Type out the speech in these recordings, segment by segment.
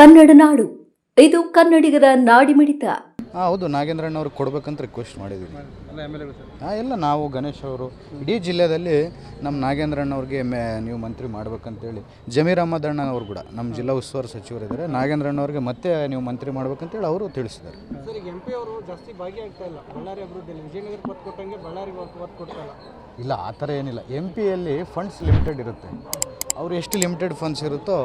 ಕನ್ನಡ ನಾಡು, ಇದು ಕನ್ನಡಿಗರ ನಾಡಿಮಿಡಿತ. ಹೌದು, ನಾಗೇಂದ್ರಣ್ಣವ್ರಿಗೆ ಕೊಡ್ಬೇಕಂತ ರಿಕ್ವೆಸ್ಟ್ ಮಾಡಿದ್ದೀವಿ. ಎಲ್ಲ ನಾವು ಗಣೇಶ್ ಅವರು ಇಡೀ ಜಿಲ್ಲೆಯಲ್ಲಿ ನಮ್ಮ ನಾಗೇಂದ್ರಣ್ಣವ್ರಿಗೆ ನೀವು ಮಂತ್ರಿ ಮಾಡ್ಬೇಕಂತೇಳಿ, ಜಮೀರ್ ಅಹಮದ್ ಅಣ್ಣ ಅವರು ಕೂಡ ನಮ್ಮ ಜಿಲ್ಲಾ ಉಸ್ತುವಾರಿ ಸಚಿವರಿದ್ದಾರೆ, ನಾಗೇಂದ್ರಣ್ಣವ್ರಿಗೆ ಮತ್ತೆ ನೀವು ಮಂತ್ರಿ ಮಾಡ್ಬೇಕಂತೇಳಿ ಅವರು ತಿಳಿಸಿದ್ದಾರೆ. ಸರ್, ಈಗ MP ಅವರು ಜಾಸ್ತಿ ಭಾಗಿಯಾಗ್ತಾ ಇಲ್ಲ ಬಳ್ಳಾರಿ ಅಭಿವೃದ್ಧಿಯಲ್ಲಿ. ವಿಜಯನಗರ ಪತ್ತು ಕೊಟ್ಟಂಗೆ ಬಳ್ಳಾರಿ ಒತ್ತು ಕೊಡ್ತಾ ಇಲ್ಲ, ಆ ಥರ ಏನಿಲ್ಲ. MP ಯಲ್ಲಿ ಫಂಡ್ಸ್ ಲಿಮಿಟೆಡ್ ಇರುತ್ತೆ. ಅವರು ಎಷ್ಟು ಲಿಮಿಟೆಡ್ ಫಂಡ್ಸ್ ಇರುತ್ತೋ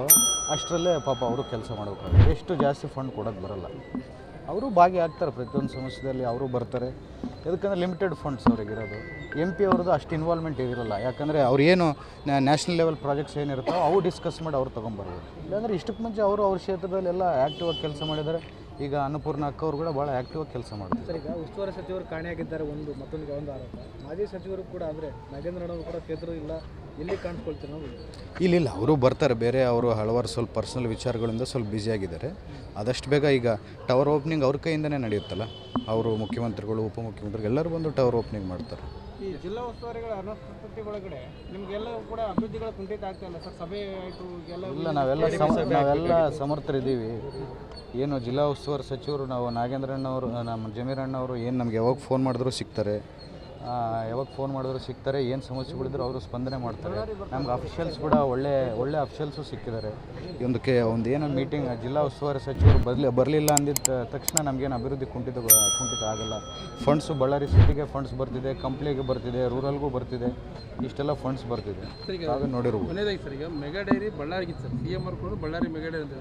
ಅಷ್ಟರಲ್ಲೇ ಪಾಪ ಅವರು ಕೆಲಸ ಮಾಡಬೇಕಾಗುತ್ತೆ. ಎಷ್ಟು ಜಾಸ್ತಿ ಫಂಡ್ ಕೊಡೋಕ್ಕೆ ಬರೋಲ್ಲ. ಅವರು ಭಾಗಿಯಾಗ್ತಾರೆ ಪ್ರತಿಯೊಂದು ಸಮಸ್ಯೆಯಲ್ಲಿ, ಅವರು ಬರ್ತಾರೆ. ಯಾಕಂದರೆ ಲಿಮಿಟೆಡ್ ಫಂಡ್ಸ್ ಅವ್ರಿಗಿರೋದು. MP ಅವ್ರದ್ದು ಅಷ್ಟು ಇನ್ವಾಲ್ವ್ಮೆಂಟ್ ಇರೋಲ್ಲ. ಯಾಕಂದರೆ ಅವ್ರು ಏನು ನ್ಯಾಷನಲ್ ಲೆವೆಲ್ ಪ್ರಾಜೆಕ್ಟ್ಸ್ ಏನಿರುತ್ತೋ ಅವು ಡಿಸ್ಕಸ್ ಮಾಡಿ ಅವ್ರು ತೊಗೊಂಬರ್ಬೋದು. ಇಲ್ಲಾಂದರೆ ಇಷ್ಟಕ್ಕೆ ಮುಂಚೆ ಅವರು ಅವ್ರ ಕ್ಷೇತ್ರದಲ್ಲೆಲ್ಲ ಆ್ಯಕ್ಟಿವ್ ಆಗಿ ಕೆಲಸ ಮಾಡಿದ್ದಾರೆ. ಈಗ ಅನ್ನಪೂರ್ಣ ಅಕ್ಕ ಅವರು ಕೂಡ ಭಾಳ ಆ್ಯಕ್ಟಿವ್ ಆಗಿ ಕೆಲಸ ಮಾಡ್ತಾರೆ. ಸರ್, ಈಗ ಉಸ್ತುವಾರಿ ಸಚಿವರು ಕಾಣೆಯಾಗಿದ್ದಾರೆ ಮತ್ತೊಂದು ಆರೋಪ. ಮಾಜಿ ಸಚಿವರು ಕೂಡ ಅಂದರೆ ನಾಗೇಂದ್ರಣ್ಣವರು ಕೂಡ ಕ್ಷೇತ್ರ ಇಲ್ಲ, ಎಲ್ಲಿ ಕಾಣಿಸ್ಕೊಳ್ತಾರೆ ನಾವು? ಇಲ್ಲ, ಅವರು ಬರ್ತಾರೆ. ಬೇರೆ ಅವರು ಹಲವಾರು ಸ್ವಲ್ಪ ಪರ್ಸನಲ್ ವಿಚಾರಗಳಿಂದ ಸ್ವಲ್ಪ ಬ್ಯುಸಿಯಾಗಿದ್ದಾರೆ. ಆದಷ್ಟು ಬೇಗ ಈಗ ಟವರ್ ಓಪನಿಂಗ್ ಅವ್ರ ಕೈಯಿಂದನೇ ನಡೆಯುತ್ತಲ್ಲ. ಅವರು ಮುಖ್ಯಮಂತ್ರಿಗಳು, ಉಪಮುಖ್ಯಮಂತ್ರಿಗಳು ಎಲ್ಲರೂ ಬಂದು ಟವರ್ ಓಪನಿಂಗ್ ಮಾಡ್ತಾರೆ. ಈ ಜಿಲ್ಲಾ ಉಸ್ತುವಾರಿಗಳ ಅನುಪಸ್ಥಿತಿ ಒಳಗಡೆ ನಿಮಗೆಲ್ಲ ಕೂಡ ಅಭಿವೃದ್ಧಿಗಳು ಕುಂಠಿತ ಆಗ್ತಾ ಇಲ್ಲ ಸರ್? ಸಭೆ ಆಯಿತು ಇಲ್ಲ, ನಾವೆಲ್ಲ ಸಮರ್ಥರಿದ್ದೀವಿ. ಏನು ಜಿಲ್ಲಾ ಉಸ್ತುವಾರಿ ಸಚಿವರು ನಾವು ನಾಗೇಂದ್ರಣ್ಣವರು, ನಮ್ಮ ಜಮೀರ್ ಅಣ್ಣವರು ಏನು ನಮ್ಗೆ ಯಾವಾಗ ಫೋನ್ ಮಾಡಿದ್ರು ಸಿಗ್ತಾರೆ. ಏನು ಸಮಸ್ಯೆಗಳಿದ್ರು ಅವರು ಸ್ಪಂದನೆ ಮಾಡ್ತಾರೆ. ನಮ್ಗೆ ಅಫಿಷಿಯಲ್ಸ್ ಕೂಡ ಒಳ್ಳೆ ಅಫಿಷಿಯಲ್ಸು ಸಿಕ್ಕಿದ್ದಾರೆ. ಒಂದು ಏನೋ ಮೀಟಿಂಗ್ ಜಿಲ್ಲಾ ಉಸ್ತುವಾರಿ ಸಚಿವರು ಬರಲಿಲ್ಲ ಅಂದಿದ್ದ ತಕ್ಷಣ ನಮಗೇನು ಅಭಿವೃದ್ಧಿ ಕುಂಠಿತ ಆಗಲ್ಲ. ಫಂಡ್ಸು ಬಳ್ಳಾರಿ ಸಿಟಿಗೆ ಫಂಡ್ಸ್ ಬರ್ತಿದೆ, ಕಂಪ್ನಿಗೆ ಬರ್ತಿದೆ, ರೂರಲ್ಗೂ ಬರ್ತಿದೆ, ಇಷ್ಟೆಲ್ಲ ಫಂಡ್ಸ್ ಬರ್ತಿದೆ. ಹಾಗೆ ನೋಡಿರ್ಬೋದು. ಸರ್, ಈಗ ಮೆಗಾ ಡೈರಿ ಬಳ್ಳಾರಿಗಿತ್ತು ಸರ್, CM ಅವ್ರು ಕೂಡ ಬಳ್ಳಾರಿ ಮೆಗಾ ಡೈರಿ ಅಂತ.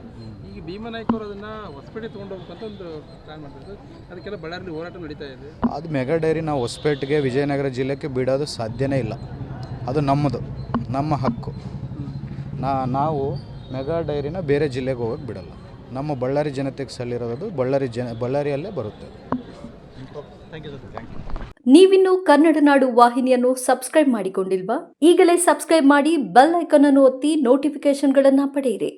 ಈಗ ಭೀಮನಾಯ್ಕ ಅವರು ಅದನ್ನು ಹೊಸಪೇಟೆ ತೊಗೊಂಡು ಹೋಗ್ಬೇಕಂತ ಒಂದು ಪ್ಲಾನ್ ಮಾಡ್ತಾರೆ. ಅದಕ್ಕೆಲ್ಲ ಬಳ್ಳಾರಿಲಿ ಹೋರಾಟ ನಡೀತಾ ಇದೆ. ಅದು ಮೆಗಾ ಡೈರಿ ನಾವು ಹೊಸಪೇಟೆಗೆ, ವಿಜಯನಗರ ಜಿಲ್ಲೆಗೆ ಬಿಡೋದು ಸಾಧ್ಯನೇ ಇಲ್ಲ. ಅದು ನಮ್ಮದು, ನಮ್ಮ ಹಕ್ಕು. ನಾವು ಮೆಗಾ ಡೈರಿನ ಬೇರೆ ಜಿಲ್ಲೆಗೆ ಹೋಗೋಕ್ಕೆ ಬಿಡಲ್ಲ. ನಮ್ಮ ಬಳ್ಳಾರಿ ಜನತೆಗೆ ಸಲ್ಲಿರೋದು ಬಳ್ಳಾರಿಯಲ್ಲೇ ಬರುತ್ತೆ. ನೀವಿನ್ನು ಕನ್ನಡ ನಾಡು ವಾಹಿನಿಯನ್ನು ಸಬ್ಸ್ಕ್ರೈಬ್ ಮಾಡಿಕೊಂಡಿಲ್ವಾ? ಈಗಲೇ ಸಬ್ಸ್ಕ್ರೈಬ್ ಮಾಡಿ, ಬೆಲ್ ಐಕಾನ್ ಅನ್ನು ಒತ್ತಿ ನೋಟಿಫಿಕೇಶನ್ಗಳನ್ನು ಪಡೆಯಿರಿ.